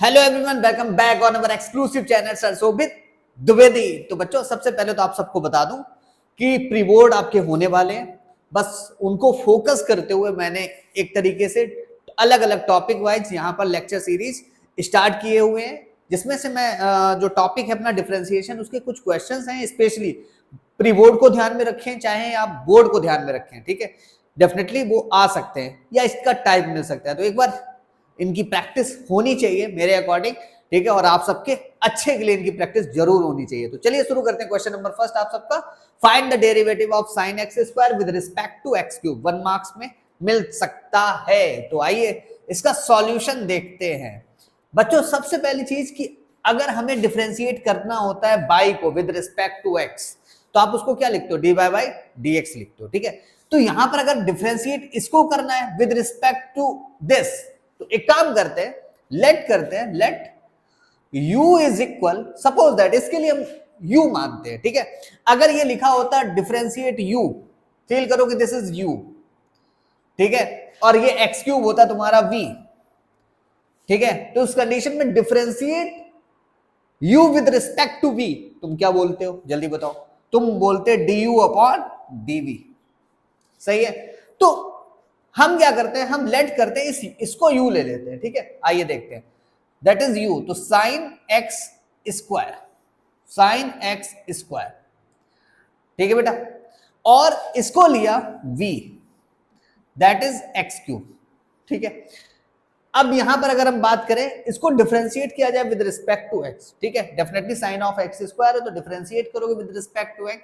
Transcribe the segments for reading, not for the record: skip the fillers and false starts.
Hello everyone, welcome back on our exclusive channel sir Shobhit Dwivedi. तो बच्चों, सबसे पहले तो आप सबको बता दूं कि प्री बोर्ड आपके होने वाले हैं। बस उनको फोकस करते हुए मैंने एक तरीके से अलग अलग टॉपिक वाइज यहाँ पर लेक्चर सीरीज स्टार्ट किए हुए हैं, जिसमें से मैं जो टॉपिक है अपना डिफरेंशिएशन, उसके कुछ क्वेश्चंस हैं स्पेशली प्री बोर्ड को ध्यान में रखें, चाहे आप बोर्ड को ध्यान में रखें, ठीक है। डेफिनेटली वो आ सकते हैं या इसका टाइप मिल सकता है, तो एक बार इनकी प्रैक्टिस होनी चाहिए मेरे अकॉर्डिंग, ठीक है। और आप सबके अच्छे के लिए इनकी प्रैक्टिस जरूर होनी चाहिए। तो चलिए शुरू करते हैं। क्वेश्चन नंबर फर्स्ट आप सबका, find the derivative of sin x square with respect to x cube. 1 marks में मिल सकता है। तो आइए इसका सॉल्यूशन देखते हैं। बच्चों, सबसे पहली चीज कि अगर हमें डिफरेंशिएट करना होता है बाई को विद रिस्पेक्ट टू x, तो आप उसको क्या लिखते हो, dy बाई dx लिखते हो, ठीक है। तो यहां पर अगर डिफरेंशिएट इसको करना है विद रिस्पेक्ट टू दिस, तो एक काम करते हैं, let u is equal, suppose that इसके लिए हम u मानते हैं, ठीक है। अगर ये लिखा होता डिफरेंशिएट u, फील करो कि दिस इज u, ठीक है, और ये x क्यूब होता तुम्हारा v, ठीक है। तो उस कंडीशन में differentiate u with respect to v, तुम क्या बोलते हो जल्दी बताओ। तुम बोलते du अपॉन dv, सही है। तो हम क्या करते हैं, हम लेट करते हैं, इसको u ले लेते हैं, ठीक है। आइए देखते हैं, दैट इज u, तो साइन x स्क्वायर, ठीक है बेटा, और इसको लिया v, that is x cube, ठीक है। अब यहां पर अगर हम बात करें, इसको डिफरेंशिएट किया जाए विद रिस्पेक्ट टू x, ठीक है। Definitely sine of x square है, तो डिफरेंशिएट करोगे विद रिस्पेक्ट टू x,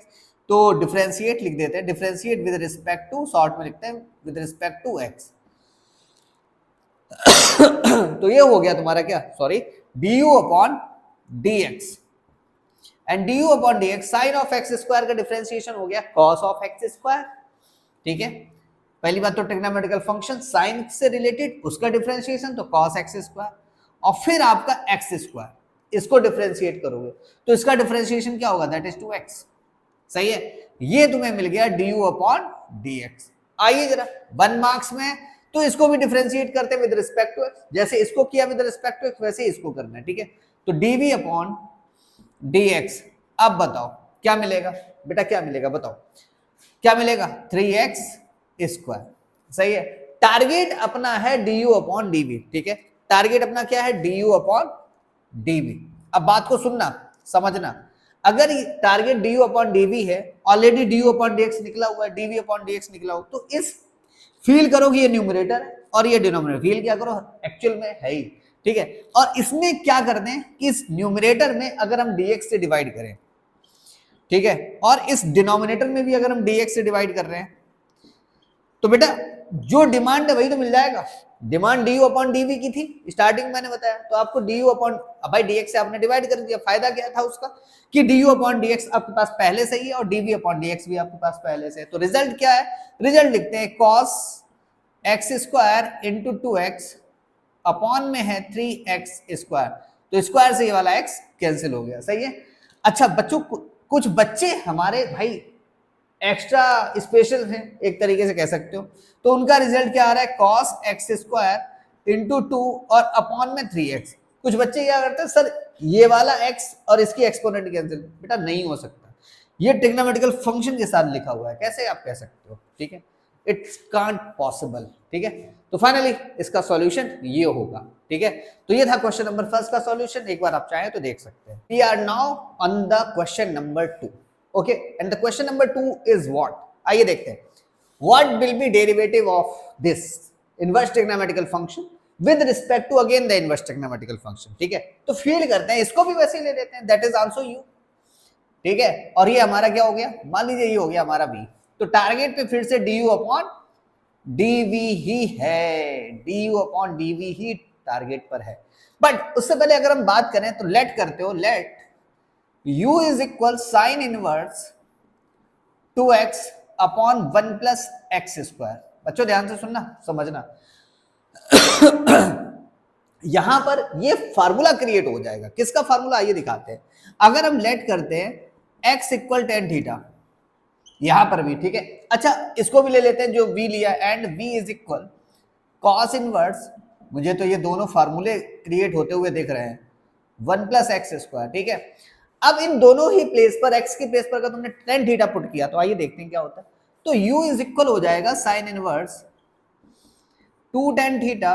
तो डिफरेंशिएट लिख देते हैं, differentiate with respect to, short में लिखते हैं विद रिस्पेक्ट टू x। तो ये हो गया तुम्हारा क्या, sorry, du upon dx, and du upon dx sine of x square का डिफरेंशिएशन हो गया cos ऑफ x स्क्वायर, ठीक है। पहली बात तो ट्रिग्नोमेट्रिकल फंक्शन साइन से रिलेटेड, उसका डिफरेंशिएशन तो cos x स्क्वायर, और फिर आपका x स्क्वायर, इसको डिफरेंशिएट करोगे तो इसका डिफरेंशिएशन क्या होगा, दैट इज 2x, सही है। ये तुम्हें मिल गया du अपॉन dx। आइए जरा 1 मार्क्स में, तो इसको भी डिफरेंशिएट करते हैं विद रिस्पेक्ट टू x, जैसे इसको किया विद रिस्पेक्ट टू x वैसे इसको करना है, ठीक है। तो dv अपॉन dx, अब बताओ क्या मिलेगा बेटा, क्या मिलेगा बताओ, क्या मिलेगा, 3x स्क्वायर, सही है। टारगेट अपना है du अपॉन dv, ठीक है। टारगेट अपना क्या है, du अपॉन dv। अब बात को सुनना समझना, अगर टारगेट du अपॉन dv है, ऑलरेडी du अपॉन dx निकला हुआ है, dv अपॉन dx निकला हो, तो इस फील करो कि ये न्यूमरेटर है और ये डिनोमिनेटर, फील क्या करो एक्चुअल में है ही, ठीक है। और इसमें क्या करते हैं कि इस न्यूमरेटर में अगर हम dx से डिवाइड करें, ठीक है, और इस डिनोमिनेटर में भी अगर हम dx से डिवाइड कर रहे हैं, तो बेटा जो डिमांड है वही तो मिल जाएगा। डिमांड du अपॉन dv की थी, स्टार्टिंग मैंने बताया, तो आपको du अपॉन, भाई dx से आपने डिवाइड कर दिया, फायदा क्या था उसका कि du अपॉन dx आपके पास पहले से ही है और dv अपॉन dx भी आपके पास पहले से है। तो रिजल्ट क्या है, रिजल्ट लिखते हैं cos x square into 2x upon में है 3x स्क्वायर, तो स्क्वायर से ये वाला x कैंसिल हो गया, सही है। अच्छा बच्चों, कुछ बच्चे हमारे भाई एक्स्ट्रा स्पेशल हैं, एक तरीके से कह सकते हो, तो उनका रिजल्ट क्या आ रहा है, cos x स्क्वायर इंटू 2 और अपॉन में 3x। कुछ बच्चे क्या करते हैं, सर ये वाला x और इसकी एक्सपोनेंट कैंसिल, बेटा नहीं हो सकता, ये ट्रिग्नोमेट्रिकल फंक्शन के साथ लिखा हुआ है, कैसे आप कह सकते हो, ठीक है, इट्स कांट पॉसिबल, ठीक है। तो फाइनली इसका सॉल्यूशन ये होगा, ठीक है। तो ये था क्वेश्चन नंबर फर्स्ट का सॉल्यूशन, एक बार आप चाहें तो देख सकते हैं। We are now on the question number 2, okay, and the question number 2 is what, आइए देखते हैं। What will be derivative of this inverse trigonometrical function with respect to again the inverse trigonometrical function, ठीक है। तो feel करते हैं, इसको भी वैसे ही ले लेते हैं, दैट इज आल्सो u, ठीक है। और ये हमारा क्या हो गया, मान लीजिए ये हो गया हमारा v, तो टारगेट पे फिर से du अपॉन dv ही है, du अपॉन dv ही टारगेट पर है। बट उससे पहले अगर हम बात करें तो लेट करते हो, let u is equal sine inverse 2x upon 1 plus x square. बच्चों ध्यान से सुनना समझना, यहां पर ये फार्मूला क्रिएट हो जाएगा, किसका फार्मूला आइए दिखाते हैं। अगर हम लेट करते हैं x इक्वल टेन थीटा, यहां पर भी, ठीक है। अच्छा इसको भी ले लेते हैं जो v लिया, and v is equal cos inverse मुझे तो ये दोनों फार्मूले क्रिएट होते हुए दिख रहे हैं, 1 प्लस एक्स स्क्वायर, ठीक है। अब इन दोनों ही प्लेस पर, एक्स के प्लेस पर अगर तुमने टेन थीटा पुट किया तो आइए देखते हैं क्या होता है। तो u इज इक्वल हो जाएगा साइन इनवर्स 2 टेन थीटा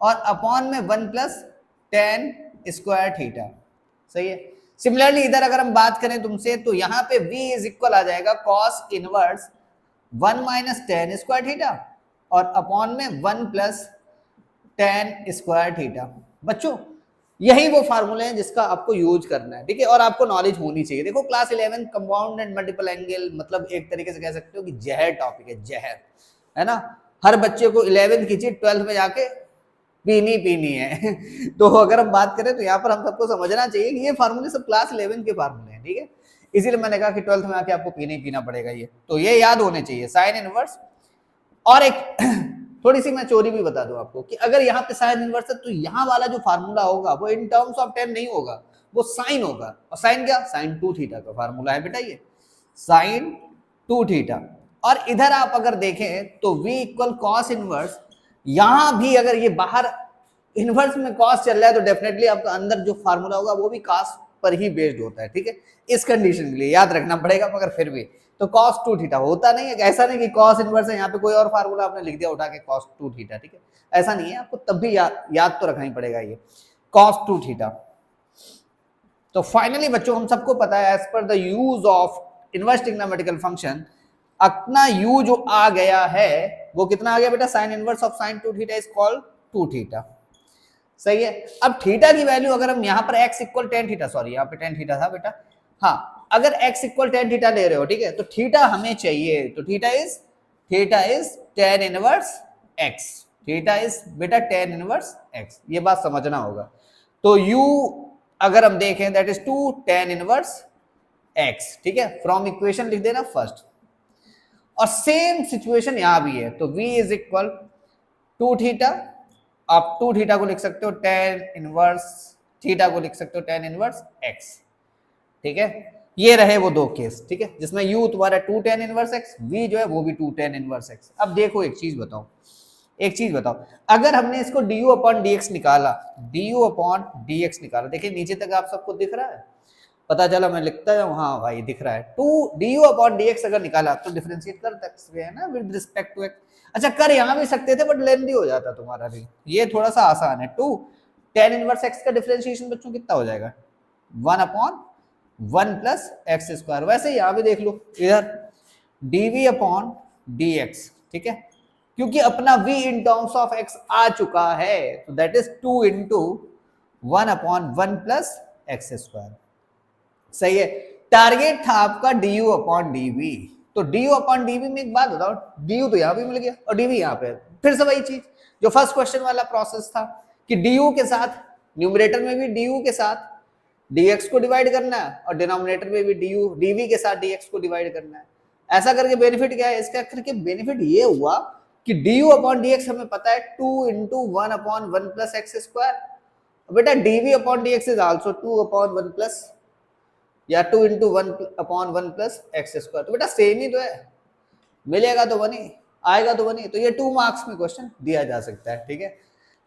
और अपॉन में 1 प्लस टेन स्क्वायर थीटा, सही है। सिमिलरली इधर अगर हम बात करें तुमसे तो यहाँ पे v इज इक्वल आ जाएगा cos inverse 1 minus ten square theta और अपॉन में 1 प्लस टेन स्क्वायर थीटा। बच्चों यही वो फार्मूले हैं जिसका आपको यूज करना है, ठीक है, और आपको नॉलेज होनी चाहिए। देखो class 11 compound and multiple angle मतलब एक तरीके से कह सकते हो कि जहर टॉपिक है, जहर है ना। हर बच्चे को 11th की चीज 12th में जाके पीनी है तो अगर हम बात करें तो यहाँ पर हम सबको समझना चाहिए कि ये फार्मूले सब क्लास 11 के फार्मूले हैं, ठीक है। इसीलिए मैंने कहा कि 12th में आके आपको पीना पड़ेगा ये, तो ये याद होने चाहिए साइन इनवर्स। और एक थोड़ी सी मैं चोरी भी बता दूं आपको कि अगर यहाँ पे साइन इनवर्स है तो यहाँ वाला जो फार्मूला होगा वो इन टर्म्स ऑफ टेन नहीं होगा, वो साइन होगा। और साइन क्या, साइन 2 थीटा का फार्मूला है बेटा ये, साइन 2 थीटा। और इधर आप अगर देखें तो v इक्वल कॉस इनवर्स, यहां भी अगर ये बाहर इनवर्स में कॉस चल रहा है तो डेफिनेटली आपका अंदर जो फार्मूला होगा वो भी कॉस पर ही बेस्ड होता है, ठीक है। इस कंडीशन के लिए याद रखना पड़ेगा, मगर फिर भी तो cos 2 थीटा होता नहीं है, ऐसा नहीं कि cos इनवर्स है यहाँ पे कोई और फार्मूला आपने लिख दिया उठा के cos 2 थीटा, ठीक है, ऐसा नहीं है। आपको तब भी याद तो रखना ही पड़ेगा ये cos 2 थीटा। तो फाइनली बच्चों हम सबको पता है as per the use of inverse trigonometrical function अपना u जो आ गया है वो कितना आ गया बेटा, sine inverse of sine 2 theta is called 2 theta, सही है। अब थीटा की वैल्यू अगर हम यहाँ पर x equal tan theta, sorry यहाँ पे टेन थीटा था बेटा, हाँ अगर x इक्वल टेन थीटा ले रहे हो, ठीक है, तो थीटा हमें चाहिए, तो theta is tan inverse x, theta is बेटा टेन इनवर्स x, ये बात समझना होगा। तो u अगर हम देखें that is 2 tan inverse x, ठीक है, फ्रॉम इक्वेशन लिख देना फर्स्ट। और सेम सिचुएशन यहां भी है, तो v इज इक्वल 2 थीटा, आप 2 थीटा को लिख सकते हो टेन इनवर्स थीटा को लिख सकते हो टेन इनवर्स x, ठीक है। ये रहे वो दो केस, ठीक है, जिसमें u तुम्हारा 2 टेन इनवर्स x, v जो है वो भी 2 टेन इनवर्स x। अब देखो एक चीज बताओ, अगर हमने इसको du अपॉन dx निकाला, देखिए नीचे तक आप सबको दिख रहा है, पता चला मैं लिखता हूँ, हाँ भाई दिख रहा है। 2 du अपॉन dx अगर निकाला तो डिफरेंशिएट कर सकते हैं ना विद रिस्पेक्ट टू x। अच्छा कर यहाँ भी सकते थे बट लेंथी हो जाता तुम्हारा भी, ये थोड़ा सा आसान है। 2 टेन इनवर्स x का डिफरेंशिएशन बच्चों कितना हो जाएगा, 1 अपॉन 1 प्लस एक्स स्क्वायर। वैसे यहाँ भी देख लो इधर dv अपॉन dx, ठीक है, क्योंकि अपना v in terms of x आ चुका है तो that is 2 into 1 upon 1 plus x square, सही है। टारगेट था आपका du अपॉन dv, तो du अपॉन dv में एक बात बताओ, du तो यहाँ भी मिल गया और dv यहाँ पे, फिर से वही चीज जो फर्स्ट क्वेश्चन वाला प्रोसेस था कि du के साथ न्यूमरेटर में भी du के साथ dx को डिवाइड करना है और डिनोमिनेटर में भी dv के साथ dx को डिवाइड करना है। ऐसा करके बेनिफिट क्या है, इसका करके बेनिफिट ये हुआ कि du अपॉन dx हमें पता है 2 into 1 upon 1 plus x square, बेटा dv upon dx is also 2 upon 1 plus या 2 into 1 upon 1 plus x square, तो बेटा सेम ही तो है, मिलेगा तो 1 ही आएगा तो 1 ही, तो ये 2 मार्क्स में क्वेश्चन दिया जा सकता है, ठीक है।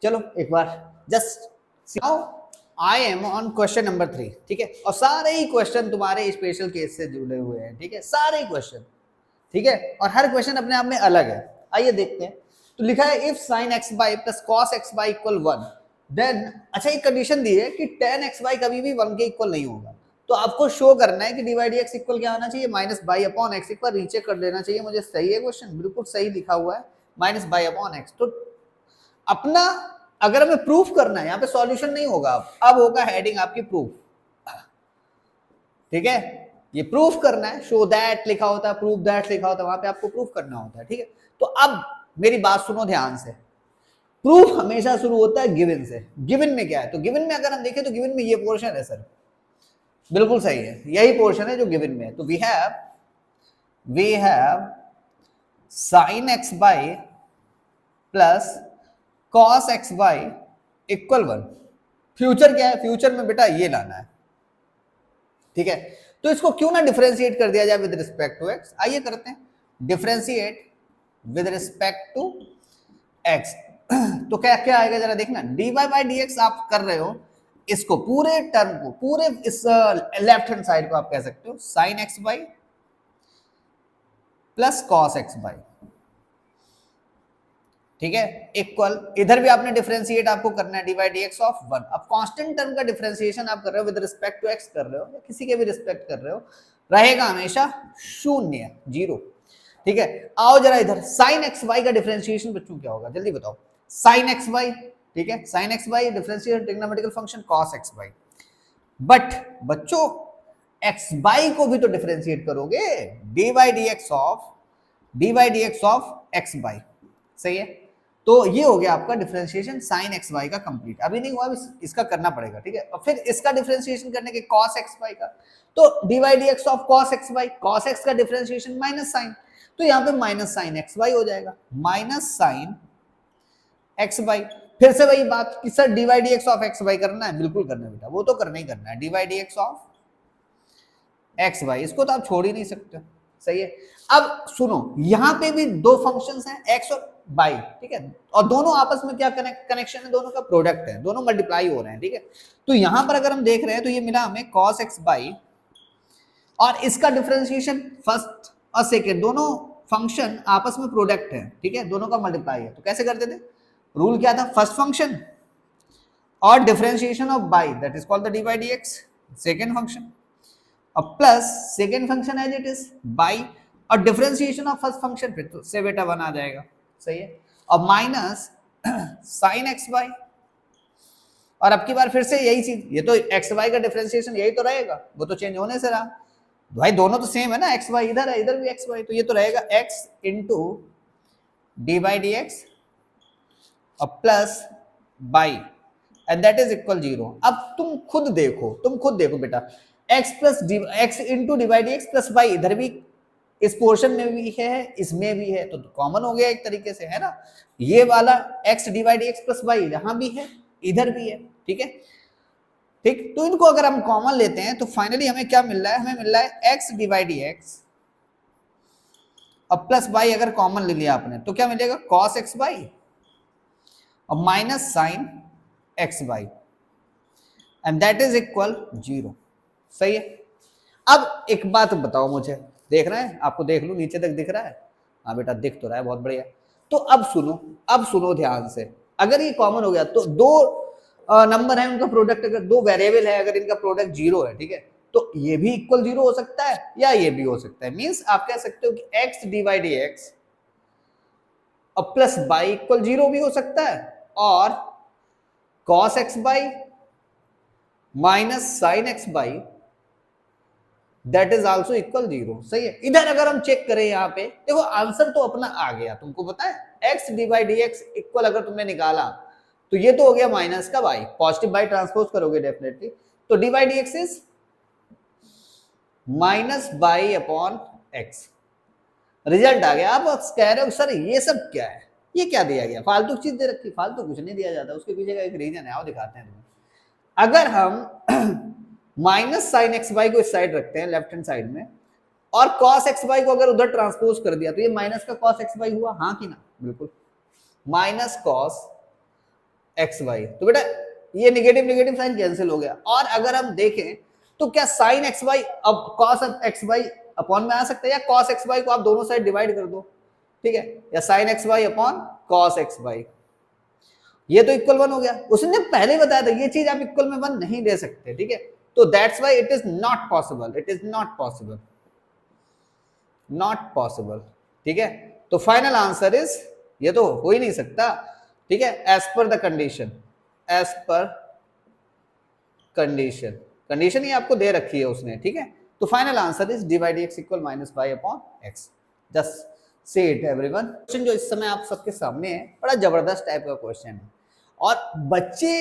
चलो एक बार just now I am on question number 3, ठीक है, और सारे ही क्वेश्चन तुम्हारे स्पेशल केस से जुड़े हुए हैं, ठीक है, सारे क्वेश्चन, ठीक है, और हर क्वेश्चन अपने आप में अलग है। आइए देखते हैं। तो लिखा है if sin x by plus cos x by equal 1 then, अच्छा एक कंडीशन दी है कि tan x by कभी भी 1 के इक्वल नहीं होगा, तो आपको शो करना है कि डिवाइड x इक्वल क्या होना चाहिए, माइनस बाई अपॉन एक्स। एक बार रीचेक कर देना चाहिए मुझे, सही है क्वेश्चन, बिल्कुल सही लिखा हुआ है, माइनस बाई अपॉन एक्स। तो अपना अगर हमें प्रूफ करना है, यहाँ पे सॉल्यूशन नहीं होगा, अब होगा हेडिंग आपकी प्रूफ, ठीक है, ये प्रूफ करना है, शो दैट लिखा होता है, प्रूफ दैट लिखा होता है, वहां पे आपको प्रूफ करना होता है, ठीक है। तो अब मेरी बात सुनो ध्यान से, प्रूफ हमेशा शुरू होता है गिवन से। गिवन में क्या है, तो गिवन में अगर हम देखें तो गिवन में ये पोर्शन है सर, बिल्कुल सही है, यही पोर्शन है जो गिवन में है। तो we have sin x by plus cos x by equal 1। Future क्या है, फ्यूचर में बेटा ये लाना है, ठीक है। तो इसको क्यों ना डिफरेंशिएट कर दिया जाए विद रिस्पेक्ट टू x, आइए करते हैं differentiate with respect to x। तो क्या क्या आएगा जरा देखना, dy बाई डी एक्स आप कर रहे हो, इसको पूरे टर्म को, पूरे इस लेफ्ट हैंड साइड को आप कह सकते हो sine x by plus cos x by, ठीक है, इक्वल, इधर भी आपने डिफरेंशिएट आपको करना है d by d x of 1। अब कांस्टेंट टर्म का डिफरेंशिएशन आप कर रहे हो विद रिस्पेक्ट टू एक्स कर रहे हो या किसी के भी रिस्पेक्ट कर रहे हो, रहेगा हमेशा शून्य, जीरो, ठीक है। आओ जरा इधर साइन एक्स वाई का डिफरेंशिएशन बच्चों क्या होगा, जल्दी बताओ, साइन एक्स वाई, ठीक है, sine x y differentiation trigonometrical function cos x y, but बच्चों एक्स बाई को भी तो डिफरेंशिएट करोगे, d by d x of x by, सही है। तो ये हो गया आपका डिफरेंशिएशन साइन एक्स वाई का कंप्लीट, अभी नहीं हुआ, इसका करना पड़ेगा, ठीक है। और फिर इसका डिफरेंशिएशन करने के कॉस एक्स वाई का, तो d by d x of cos x y, cos x का डिफरेंशिएशन माइनस साइन, तो यहाँ पे माइनस साइन एक्स वाई हो जाएगा, माइनस साइन एक्स वाई। फिर से वही बात कि sir d by d x of x y करना है, बिल्कुल करना है बेटा, वो तो करना ही करना है, d by d x of x y, इसको तो आप छोड़ ही नहीं सकते, सही है। अब सुनो, यहाँ पे भी दो फंक्शंस हैं एक्स और बाई, ठीक है, और दोनों आपस में क्या कनेक्शन है, दोनों का प्रोडक्ट है, दोनों मल्टीप्लाई हो रहे हैं, ठीक है। तो यहां पर अगर हम देख रहे हैं तो ये मिला हमें cos x बाई, और इसका डिफरेंशिएशन फर्स्ट और सेकेंड दोनों फंक्शन आपस में प्रोडक्ट है, ठीक है, दोनों का मल्टीप्लाई है, तो कैसे करते थे, रूल क्या था, फर्स्ट फंक्शन और differentiation of by that is called the d by d x, second function, और plus second function as it is by, और डिफरेंशिएशन ऑफ फर्स्ट फंक्शन, फिर तो से बेटा 1 आ जाएगा, सही है, और माइनस साइन एक्स वाई, और अब की बार फिर से यही चीज, ये तो एक्स वाई का डिफरेंशिएशन यही तो रहेगा, वो तो चेंज होने से रहा, भाई दोनों तो सेम है ना, एक्स वाई इधर है, इधर भी एक्स वाई, तो ये तो रहेगा x into d by d x और plus by, and that is equal 0। अब तुम खुद देखो बेटा, x plus d x into d by d x plus by, इधर भी इस पोर्शन में भी है, इसमें भी है, तो कॉमन हो गया एक तरीके से, है ना, ये वाला x divide x plus y यहां भी है, इधर भी है, ठीक है, ठीक। तो इनको अगर हम कॉमन लेते हैं तो फाइनली हमें क्या मिल रहा है, हमें मिल रहा है x डिवाइड x और प्लस वाई, अगर कॉमन ले लिया आपने तो क्या मिलेगा, cos x वाई और minus sine x y, and that is equal 0, सही है। अब एक बात बताओ मुझे, देख रहे हैं, आपको देख लूं, नीचे तक दिख रहा है, हाँ बेटा दिख तो रहा है, बहुत बढ़िया। तो अब सुनो ध्यान से, अगर ये कॉमन हो गया तो दो नंबर है उनका प्रोडक्ट, अगर दो वेरिएबल है, अगर इनका प्रोडक्ट 0 है, ठीक है, तो ये भी इक्वल 0 हो सकता है या ये भी हो सकता है, मींस आप कह सकते हो कि x डिवाइड x और प्लस बाई इक्वल 0 भी हो सकता है, और cos x by minus sine x by that is also equal 0, सही है। इधर अगर हम चेक करें, यहाँ पे देखो आंसर तो अपना आ गया, तुमको पता है x डिवाइड dx इक्वल अगर तुमने निकाला तो ये तो हो गया माइनस का बाई, पॉजिटिव बाई ट्रांसपोज करोगे डेफिनेटली, तो divide dx is minus by upon x, result आ गया। आप कह रहे हो सर ये सब क्या है, ये क्या दिया गया, फालतू चीज दे रखी, फालतू कुछ नहीं दिया जाता, उसके पीछे का एक रीजन है, आओ दिखाते हैं तुम्हें। अगर हम माइनस साइन एक्स वाई को इस साइड रखते हैं लेफ्ट हैंड साइड में, और cos एक्स वाई को अगर उधर ट्रांसपोज कर दिया तो ये माइनस का cos एक्स वाई हुआ, हाँ कि ना, बिल्कुल, माइनस cos एक्स वाई, तो बेटा ये निगेटिव साइन कैंसिल हो गया। और अगर हम देखें तो क्या साइन एक्स वाई अब cos एक्स वाई अपॉन में आ सकता है, या cos एक्स वाई को आप दोनों साइड डिवाइड कर दो, ठीक है, या sine x y upon cos x y, ये तो इक्वल 1 हो गया। उसने पहले बताया था ये चीज आप इक्वल में 1 नहीं दे सकते, ठीक है, तो that's why it is not possible, it is not possible, ठीक है। तो फाइनल आंसर इज, ये तो हो ही नहीं सकता, ठीक है, as per the condition, condition ही आपको दे रखी है उसने, ठीक है। तो final answer is divide x equal minus y upon x, just see it everyone. Question जो इस समय आप सबके सामने है बड़ा जबरदस्त टाइप का क्वेश्चन है, और बच्चे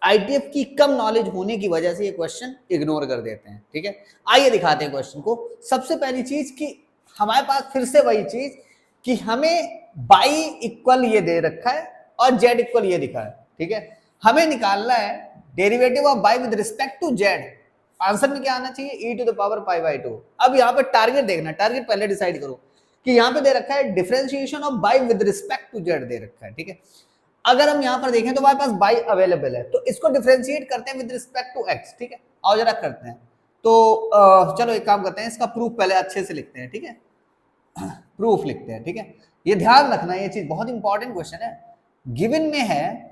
आईटीएफ की कम नॉलेज होने की वजह से ये क्वेश्चन इग्नोर कर देते हैं, ठीक है। आइए दिखाते हैं क्वेश्चन को। सबसे पहली चीज कि हमारे पास फिर से वही चीज कि हमें बाई इक्वल ये दे रखा है और जेड इक्वल ये दिखा है, ठीक है, हमें निकालना है derivative of by with respect to z. Answer में क्या आना चाहिए, e to the power pi by 2। अब यहाँ पे टारगेट देखना, टारगेट पहले डिसाइड करो कि यहाँ पे दे रखा है differentiation of by with respect to z दे रखा है, ठीक है। अगर हम यहाँ पर देखें तो हमारे पास बाई अवेलेबल है, तो इसको डिफरेंशिएट करते हैं विद रिस्पेक्ट टू एक्स, ठीक है। आओ जरा करते हैं। तो चलो एक काम करते हैं, इसका प्रूफ पहले अच्छे से लिखते हैं, ठीक है। प्रूफ लिखते हैं, ठीक है। ये ध्यान रखना, ये चीज बहुत इंपॉर्टेंट क्वेश्चन है। गिवन में है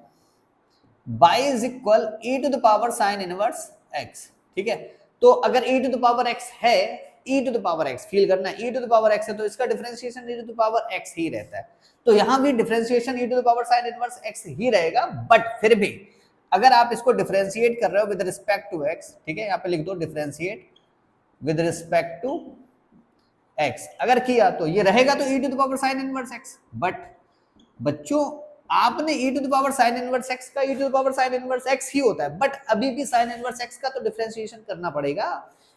y is equal e to the power sine inverse x, ठीक है। तो अगर e to the power x है, e to the power x feel करना है, e to the power x है तो इसका differentiation e to the power x ही रहता है। तो यहां भी differentiation e to the power sine inverse x ही रहेगा, बट फिर भी अगर आप इसको डिफरेंशिएट कर रहे हो विद रिस्पेक्ट टू x, ठीक है, यहां पे लिख दो differentiate with respect to x, अगर किया तो ये रहेगा तो e to the power sine inverse x। But बच्चों आपने e to the power sine inverse x का e to the power sine inverse x ही होता है, बट अभी भी साइन इनवर्स x का तो डिफरेंशिएशन करना पड़ेगा।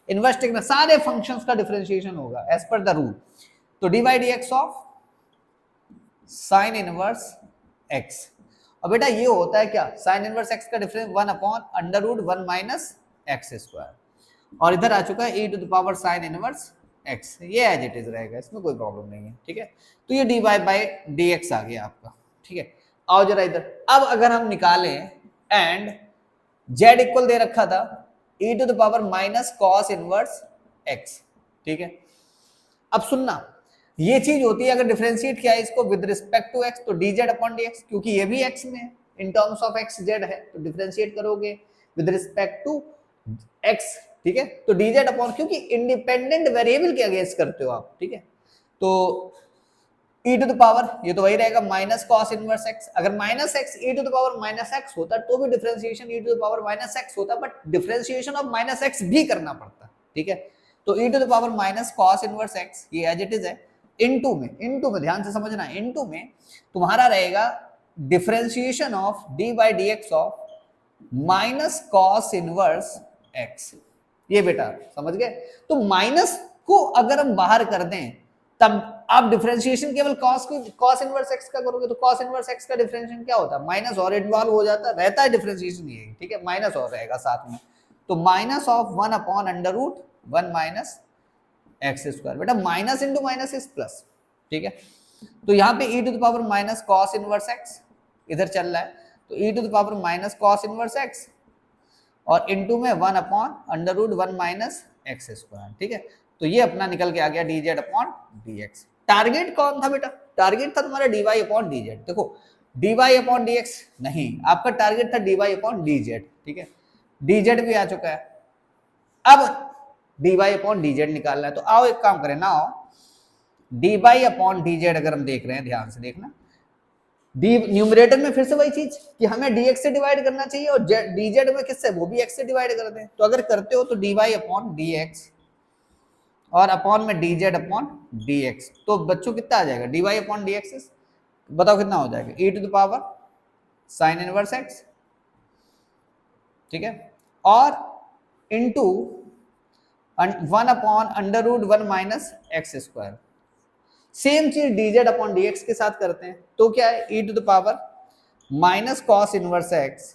इनवर्स टेकना, सारे फंक्शंस का डिफरेंशिएशन होगा एज पर द रूल। तो dy dx of sine inverse x, और बेटा ये होता है क्या, साइन इनवर्स x का difference 1 upon under root 1 minus x square, और इधर आ चुका है e to the power sine inverse x, ये एज इट इज रहेगा, इसमें कोई प्रॉब्लम नहीं है, ठीक है। तो ये dy बाई dx आ गया आपका, ठीक है। आओ जरा इधर, अब अगर हम निकालें एंड z इक्वल दे रखा था e to the power minus cos inverse x, ठीक है। अब सुनना, ये चीज होती है अगर डिफरेंशिएट किया है इसको विद रिस्पेक्ट टू x, तो dz अपॉन dx, क्योंकि ये भी x में है, in terms of x z है, तो डिफरेंशिएट करोगे विद रिस्पेक्ट टू x, ठीक है। तो dz अपॉन, क्योंकि इंडिपेंडेंट वेरिएबल के अगेंस्ट करते हो आप, ठीक है। तो e टू द पावर, ये तो वही रहेगा माइनस कॉस इनवर्स x, अगर minus x e to the power minus x होता तो भी differentiation e to the power minus x होता, but differentiation of minus x भी करना पड़ता, ठीक है। तो e to the power minus cos inverse x, ये एज इट इज है। इनटू में ध्यान से समझना, इनटू में तुम्हारा रहेगा differentiation of d by d x of minus cos inverse x, ये बेटा समझ गए। तो माइनस को अगर हम बाहर कर दें तब आप डिफरेंशिएशन केवल कॉस इनवर्स x का करोगे, तो कॉस इनवर्स x का डिफरेंशिएशन क्या होता है, माइनस और इन्वॉल्व हो जाता रहता है डिफरेंशिएशन, ये ठीक है, माइनस और रहेगा साथ में। तो minus of 1 upon under root 1 minus x square, बेटा minus into minus is plus, ठीक है। तो यहाँ पे e to the power minus cos inverse x इधर चल रहा है, तो e to the power minus cos inverse x और इनटू में 1 upon under root 1 minus x square, ठीक है। तो ये अपना निकल के आ गया dz अपॉन dx। टारगेट कौन था बेटा, टारगेट था तुम्हारा dy अपॉन dz। देखो dy अपॉन dx नहीं, आपका टारगेट था dy अपॉन dz, ठीक है। dz भी आ चुका है, अब dy अपॉन dz निकालना है। तो आओ एक काम करें ना, आओ dy अपॉन dz अगर हम देख रहे हैं, ध्यान से देखना, डी न्यूमरेटर में फिर से वही चीज कि हमें dx से डिवाइड करना चाहिए, और dz में किससे, वो भी x से डिवाइड कर दें। तो अगर करते हो तो dy अपॉन dx और अपॉन में dz अपॉन dx, तो बच्चों कितना आ जाएगा, dy अपॉन dx, बताओ कितना हो जाएगा, e to the power sine inverse x, ठीक है, और into 1 upon under root 1 minus x square. Same चीज dz अपॉन dx के साथ करते हैं, तो क्या है, e to the power minus cos inverse x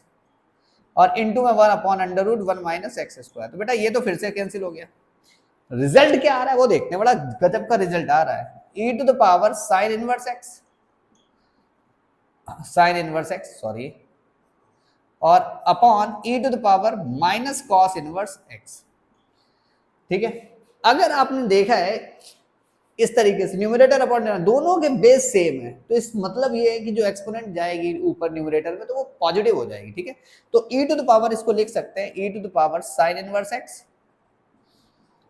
और इनटू में 1 upon under root 1 minus x square. तो बेटा ये तो फिर से कैंसिल हो गया। रिजल्ट क्या आ रहा है वो देखते हैं, बड़ा गजब का रिजल्ट आ रहा है, e to the power sine inverse x sorry, और upon e to the power minus cos inverse x, ठीक है। अगर आपने देखा है इस तरीके से न्यूमरेटर अपॉन दोनों के बेस सेम है, तो इस मतलब ये है कि जो एक्सपोनेंट जाएगी ऊपर न्यूमरेटर में तो वो पॉजिटिव हो जाएगी, ठीक है। तो e टू द पावर इसको लिख सकते हैं e to the power sine inverse x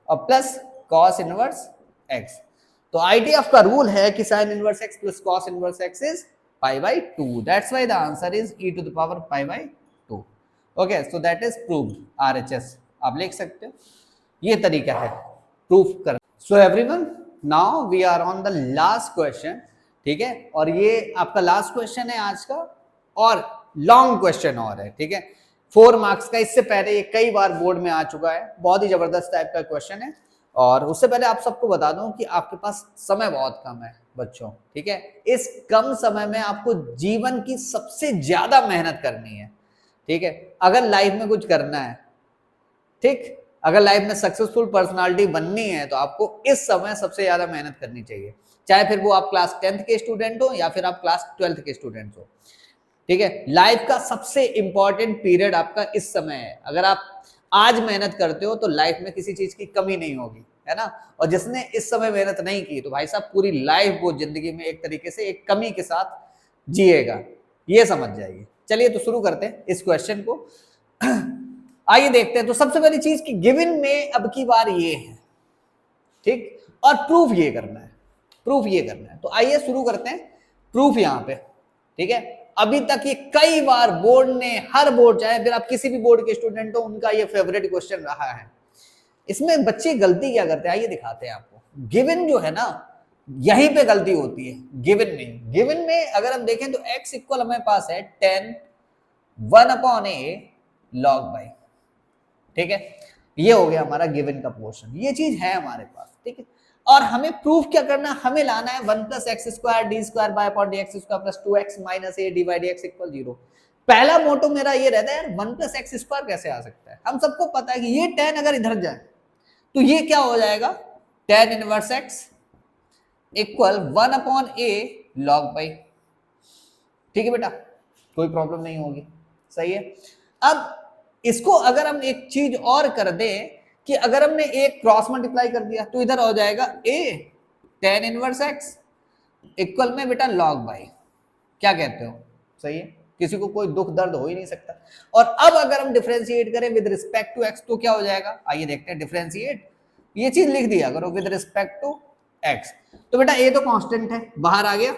और प्लस कॉस इनवर्स x। तो आईटीएफ का रूल है कि sine inverse x plus cos inverse x is pi by 2, that's why the answer is e to the power pi by 2। Okay, so that is proved, RHS आप लिख सकते हो, ये तरीका है प्रूफ कर। So everyone, now we are on the last question, ठीक है, और ये आपका लास्ट क्वेश्चन है आज का, और लॉन्ग क्वेश्चन और है, ठीक है, 4 मार्क्स का। इससे पहले ये कई बार बोर्ड में आ चुका है, बहुत ही जबरदस्त टाइप का क्वेश्चन है। और उससे पहले आप सबको बता दूं कि आपके पास समय बहुत कम है बच्चों, ठीक है। इस कम समय में आपको जीवन की सबसे ज्यादा मेहनत करनी है, ठीक है, अगर लाइफ में कुछ करना है, ठीक, अगर लाइफ में सक्सेसफुल पर्सनालिटी बननी है तो आपको इस समय सबसे ज्यादा मेहनत करनी चाहिए, चाहे फिर वो आप क्लास 10th के स्टूडेंट हो या फिर आप क्लास 12th के स्टूडेंट हो, ठीक है, लाइफ का सबसे इंपॉर्टेंट पीरियड आपका इस समय है। अगर आप आज मेहनत करते हो तो लाइफ में किसी चीज की कमी नहीं होगी, है ना। और जिसने इस समय मेहनत नहीं की तो भाई साहब पूरी लाइफ वो जिंदगी में एक तरीके से एक कमी के साथ जिएगा, ये समझ जाइए। चलिए तो शुरू करते हैं इस क्वेश्चन को। आइए देखते हैं। तो सबसे पहली चीज कि गिवन में अब की बार ये है, ठीक, और प्रूफ ये करना है, प्रूफ ये करना है। तो आइए शुरू करते हैं प्रूफ यहां पे, ठीक है। अभी तक ये कई बार बोर्ड ने, हर बोर्ड चाहे फिर आप किसी भी बोर्ड के स्टूडेंट हो, उनका ये फेवरेट क्वेश्चन रहा है। इसमें बच्चे गलती क्या करते हैं आइए दिखाते हैं आपको। गिवन जो है ना, यहीं पे गलती होती है गिवन में। गिवन में अगर हम देखें तो x इक्वल हमें पास है 10 1/a log बाई, ठीक है। ये हो गया हमारा गिवन का पोर्शन, ये चीज है हमारे पास, ठीक है। और हमें प्रूफ क्या करना है, हमें लाना है 1 + x² d² by upon dx² plus 2x minus a dy dx equal 0। पहला मोटो मेरा ये रहता है यार 1 + x² कैसे आ सकता है। हम सबको पता है कि ये 10 अगर इधर जाए तो ये क्या हो जाएगा, tan inverse x equal 1/a log by, ठीक है बेटा, कोई प्रॉब्लम नहीं होगी, सही है। अब इसको अगर हम एक चीज और कर दें कि अगर हमने एक क्रॉस मल्टीप्लाई कर दिया तो इधर हो जाएगा a tan inverse x equal में बेटा log बाई, क्या कहते हो, सही है। किसी को कोई दुख दर्द हो ही नहीं सकता। और अब अगर हम डिफरेंशिएट करें विद रिस्पेक्ट टू x तो क्या हो जाएगा, आइए देखते हैं। डिफरेंशिएट, ये चीज लिख दिया करो विद रिस्पेक्ट टू x। तो बेटा a तो कांस्टेंट है, बाहर आ गया,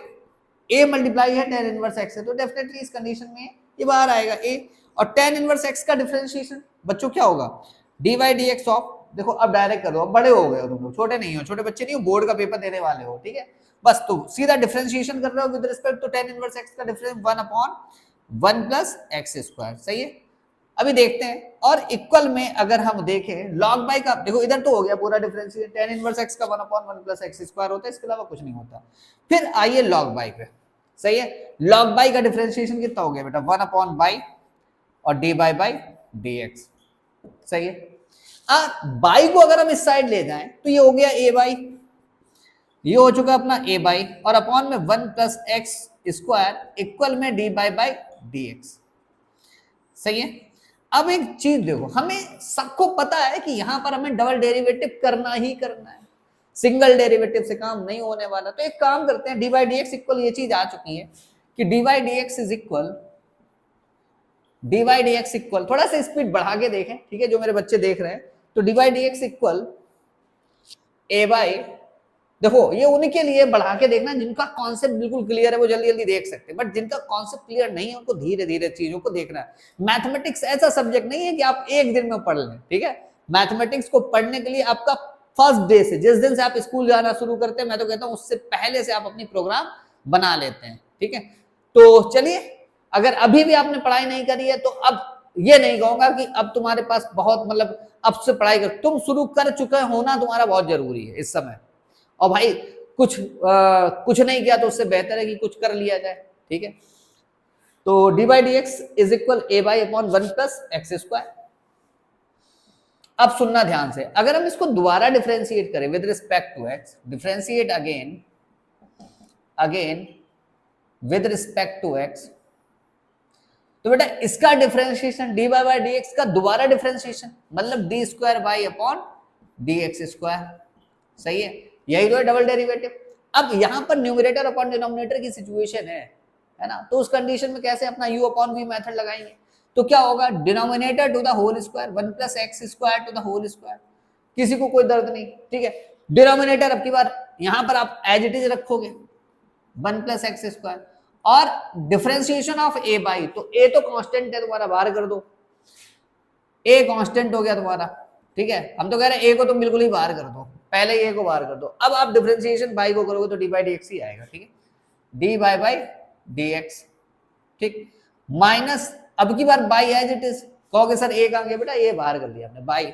a मल्टीप्लाई है tan इनवर्स x से, तो डेफिनेटली इस कंडीशन में ये बाहर आएगा a। और tan इनवर्स x का डिफरेंशिएशन बच्चों क्या होगा, dy dx ऑफ, देखो अब डायरेक्ट कर दो, अब बड़े हो गए हो तुम लोग, छोटे नहीं हो, छोटे बच्चे नहीं हो, बोर्ड का पेपर देने वाले हो, ठीक है। बस तो सीधा डिफरेंशिएशन कर रहे हो with respect to tan inverse x का डिफरेंस 1/1 + x², सही है। अभी देखते हैं। और इक्वल में अगर हम देखें log बाई का, देखो इधर तो हो गया पूरा डिफरेंशिएशन, tan इनवर्स x का 1/1 + x² होता है, इसके अलावा कुछ नहीं होता। फिर आइए log बाई पे, सही है। log बाई का डिफरेंशिएशन कितना हो गया बेटा, 1/बाई और dy बाई dx, सही है। बाई को अगर हम इस साइड ले जाएं तो ये हो गया a बाई, ये हो चुका अपना a बाई, और अपॉन में 1 + x² इक्वल में dy बाई dx, सही है। अब एक चीज देखो, हमें सबको पता है कि यहां पर हमें डबल डेरिवेटिव करना ही करना है, सिंगल डेरिवेटिव से काम नहीं होने वाला। तो एक काम करते हैं, dy dx इक्वल, ये चीज आ चुकी है कि dy dx is equal, dy dx equal, थोड़ा सा स्पीड बढ़ा के देखें, ठीक है, जो मेरे बच्चे देख रहे हैं। तो dy dx equal a by, देखो ये उन्हीं के लिए बढ़ा के देखना जिनका कॉन्सेप्ट बिल्कुल क्लियर है, वो जल्दी जल्दी देख सकते हैं। बट जिनका कॉन्सेप्ट क्लियर नहीं है उनको धीरे धीरे चीजों को देखना है। मैथमेटिक्स ऐसा सब्जेक्ट नहीं है कि आप एक दिन में पढ़ लें, ठीक है। मैथमेटिक्स को पढ़ने के लिए आपका फर्स्ट डे से, जिस दिन से आप स्कूल जाना शुरू करते हैं, मैं तो कहता हूं उससे पहले से आप अपनी प्रोग्राम बना लेते हैं, ठीक है। तो चलिए, अगर अभी भी आपने पढ़ाई नहीं करी है तो अब ये नहीं कहूंगा कि अब तुम्हारे पास बहुत, मतलब अब से पढ़ाई कर, तुम शुरू कर चुके होना तुम्हारा बहुत जरूरी है इस समय। और भाई कुछ नहीं किया तो उससे बेहतर है कि कुछ कर लिया जाए, ठीक है। तो dy dx is equal a by upon 1 + x²। अब सुनना ध्यान से, अगर हम इसको दोबारा डिफरेंशिएट करें with respect to x, differentiate again with respect to x, तो बेटा इसका डिफरेंशिएशन dy बाई dx का दोबारा डिफरेंशिएशन, मतलब d² बाई अपॉन dx², सही है। यही तो है डबल डेरिवेटिव। अब यहां पर न्यूमरेटर अपॉन डिनोमिनेटर की सिचुएशन है ना, तो उस कंडीशन में कैसे अपना u अपॉन v मेथड लगाएंगे। तो क्या होगा, denominator to the whole square 1 + x² to the whole square, किसी को कोई दर्द नहीं, ठीक है। डिनोमिनेटर अब की बार यहां पर आप एज इट इज रखोगे 1 + x², और डिफरेंशिएशन ऑफ a बाई, तो a तो कांस्टेंट है तुम्हारा, बाहर कर दो, a कांस्टेंट हो गया तुम्हारा, ठीक है। हम तो कह रहे हैं a को तुम बिल्कुल ही बाहर कर दो, पहले a को बाहर कर दो। अब आप डिफरेंशिएशन बाई को करोगे तो dy dx ही आएगा, ठीक है, dy बाई dx, ठीक, माइनस अब की बार बाई एज इट इज, कहोगे सर a कहां गया बेटा, a बाहर कर दिया हमने, बाई,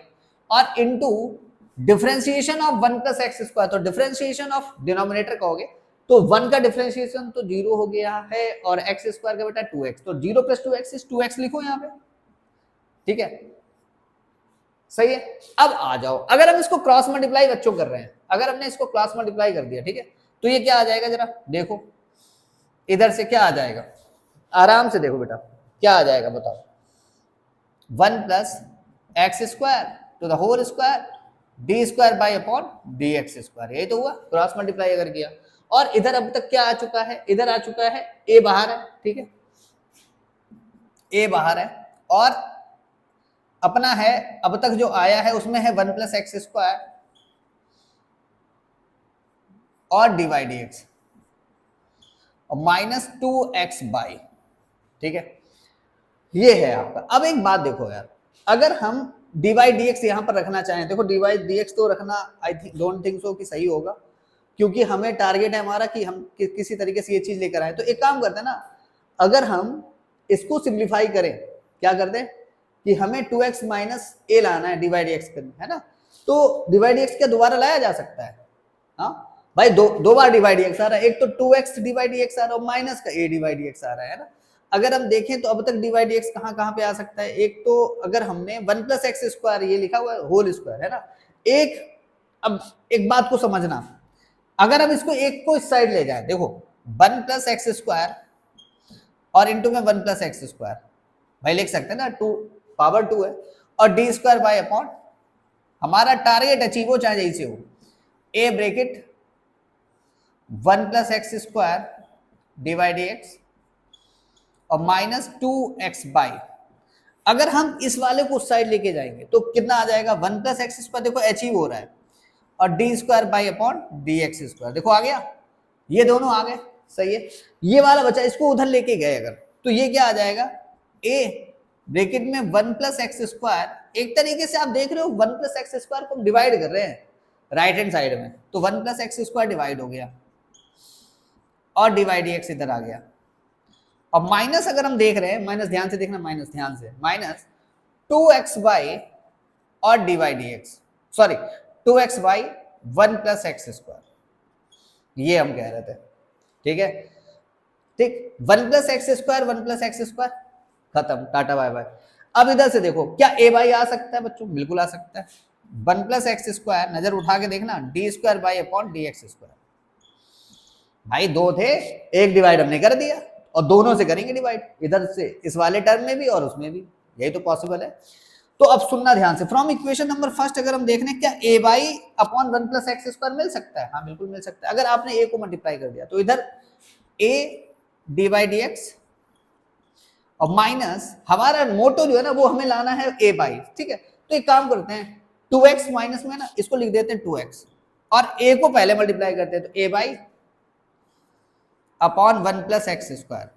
और इनटू डिफरेंशिएशन ऑफ 1 + x², तो डिफरेंशिएशन ऑफ डिनोमिनेटर कहोगे तो 1 का डिफरेंशिएशन तो 0 हो गया है, और x² का बेटा 2x, तो 0 + 2x इज 2x लिखो यहाँ पे, ठीक है, सही है। अब आ जाओ, अगर हम इसको क्रॉस मल्टीप्लाई बच्चों कर रहे हैं, अगर हमने इसको क्रॉस मल्टीप्लाई कर दिया, ठीक है, तो ये क्या आ जाएगा, जरा देखो इधर से क्या आ जाएगा, आराम से देखो बेटा क्या आ जाएगा बताओ, 1 plus x square to the whole square d square by upon d x square, यही तो हुआ क्रॉस मल्टीप्लाई अगर किया। और इधर अब तक क्या आ चुका है, इधर आ चुका है ए बाहर है, ठीक है, ए बाहर है और अपना है अब तक जो आया है उसमें है 1 प्लस एक्स स्क्वायर और डी वाई डी एक्स और माइनस 2x बाई, ठीक है, ये है आपका। अब एक बात देखो यार, अगर हम डी वाई डी एक्स यहां पर रखना चाहें, देखो डी वाई डी एक्स तो रखना I think don't think so कि सही होगा, क्योंकि हमें टारगेट है हमारा कि हम किसी तरीके से ये चीज लेकर आए। तो एक काम करते हैं ना, अगर हम इसको सिंप्लीफाई करें, क्या करते हैं कि हमें 2x माइनस ए लाना है, डिवाइड एक्स करना है ना, तो डिवाइड एक्स क्या दोबारा लाया जा सकता है? हाँ भाई, दो बार डिवाइड एक्स आ रहा है, एक तो 2x डिवाइड एक्स आ रहा है और माइनस का a डिवाइड एक्स आ रहा है ना। अगर हम देखें तो अब तक डिवाइड एक्स कहाँ कहाँ पे आ सकता है, एक तो अगर हमने 1 प्लस एक्स स्क्वायर ये लिखा हुआ है होल स्क्वायर है ना, एक अब एक बात को समझना, अगर हम इसको एक को इस साइड ले जाए, देखो 1 प्लस एक्स स्क्वायर और इंटू में 1 प्लस एक्स स्क्वायर, भाई लिख सकते हैं ना, 2 पावर 2 है और डी स्क्वायर बाय अपॉन, हमारा टारगेट अचीव हो चाहे जैसे हो, a bracket 1 plus x square divide x और माइनस 2x बाई, अगर हम इस वाले को उस साइड लेके जाएंगे तो कितना आ जाएगा, 1 प्लस एक्स स्क्वायर देखो अचीव हो रहा है और d square by upon d x square, देखो आ गया, ये दोनों आ गए, सही है। ये वाला बचा, इसको उधर लेके गए अगर, तो ये क्या आ जाएगा, a ब्रैकेट में 1 प्लस एक्स स्क्वायर, एक तरीके से आप देख रहे हो 1 प्लस एक्स स्क्वायर को हम डिवाइड कर रहे हैं राइट हैंड साइड में, तो 1 प्लस एक्स स्क्वायर डिवाइड हो गया और डिवाइड एक्स इधर आ गया। और माइनस अगर हम देख रहे हैं, माइनस ध्यान से देखना, माइनस ध्यान से, माइनस 2x बाई और divide x, sorry 2x by 1 plus x square, ये हम कह रहे थे, ठीक है, ठीक, 1 plus x square 1 plus x square खत्म, टाटा बाय बाय। अब इधर से देखो क्या ए बाई आ सकता है बच्चों, बिल्कुल आ सकता है, 1 प्लस एक्स स्क्वायर नजर उठा के देखना, D square by upon d x square, भाई दो थे, एक डिवाइड हमने कर दिया और दोनों से करेंगे डिवाइड, इधर से इस वाले टर्म में भी और उसमें भी, यही तो पॉसिबल है। तो अब सुनना ध्यान से, फ्रॉम इक्वेशन नंबर फर्स्ट अगर हम देख रहे हैं, क्या a by upon 1 plus x square मिल सकता है? हाँ बिल्कुल मिल सकता है। अगर आपने ए को मल्टीप्लाई कर दिया तो इधर A D by d x और माइनस, हमारा मोटो जो है ना वो हमें लाना है ए बाई, ठीक है। तो एक काम करते हैं, 2x माइनस में ना इसको लिख देते हैं 2x और ए को पहले मल्टीप्लाई करते हैं, तो a by upon 1 plus x square.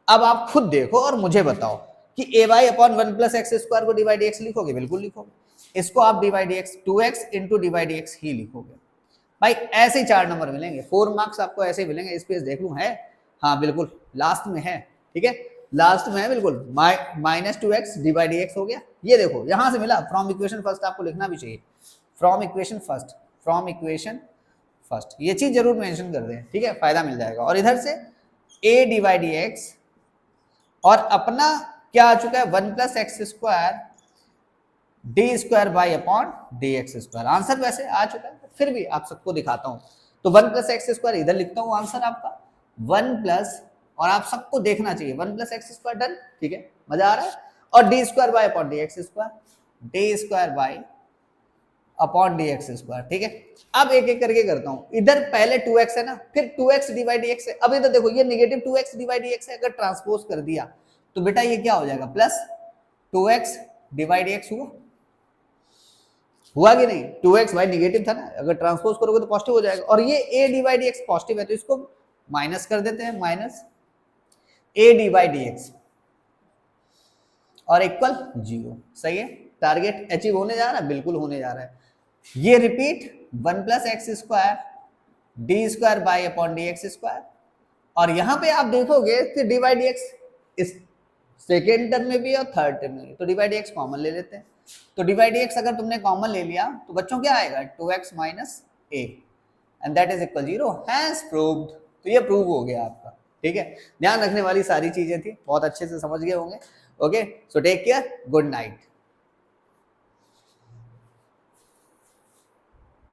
अब आप खुद देखो और मुझे बताओ कि a by upon 1 plus x square को डिवाइड एक्स लिखोगे? बिल्कुल लिखोगे। इसको आप divide x 2x into divide x ही लिखोगे। भाई ऐसे ही 4 नंबर मिलेंगे, 4 मार्क्स आपको ऐसे ही मिलेंगे। स्पेस देख लूं है, हाँ बिल्कुल लास्ट में है, ठीक है, लास्ट में है बिल्कुल, माइनस 2x डिवाइड एक्स हो गया। ये देखो यहां से मिला, फ्रॉम इक्वेशन फर्स्ट आपको लिखना भी चाहिए, from equation first, from equation first, ये चीज जरूर मेंशन कर दें, ठीक है, फायदा मिल जाएगा। और इधर से a डिवाइड एक्स और अपना क्या आ चुका है 1 plus x square d square by upon d x square. Answer वैसे आ चुका है, फिर भी आप सबको दिखाता हूं। तो 1 प्लस एक्स स्क्वायर इधर लिखता हूं, आंसर आपका 1 प्लस, और आप सबको देखना चाहिए 1 प्लस एक्स स्क्वायर, डन, ठीक है, मजा आ रहा है। और d square by upon d x square, d square by upon d x square, ठीक है। अब एक एक करके करता हूं, इधर पहले 2x है ना, फिर 2x डिवाइड x है। अब इधर देखो ये नेगेटिव 2x डिवाइड x है, अगर ट्रांसपोज कर दिया तो बेटा ये क्या हो जाएगा, प्लस 2x डिवाइड x हुआ कि नहीं? 2x भाई नेगेटिव था ना, अगर ट्रांसपोज करोगे तो पॉजिटिव हो जाएगा। और ये a डिवाइड x पॉजिटिव है तो इसको माइनस कर देते हैं, माइनस a डिवाइड x और इक्वल 0, सही है। टारगेट अचीव होने जा रहा है, बिल्कुल होने जा रहा है। ये repeat 1 plus x square d square by upon d x square, और यहां पे आप देखोगे कि डिवाइड एक्स इस सेकेंड टर्म में भी और थर्ड टर्म में भी, तो डिवाइड एक्स कॉमन ले लेते हैं। तो डिवाइड एक्स अगर तुमने कॉमन ले लिया तो बच्चों क्या आएगा, 2x minus a and that is equal 0, has proved. तो ये प्रूव हो गया आपका, ठीक है। ध्यान रखने वाली सारी चीजें थी, बहुत अच्छे से समझ गए होंगे। Okay, so take care, good night.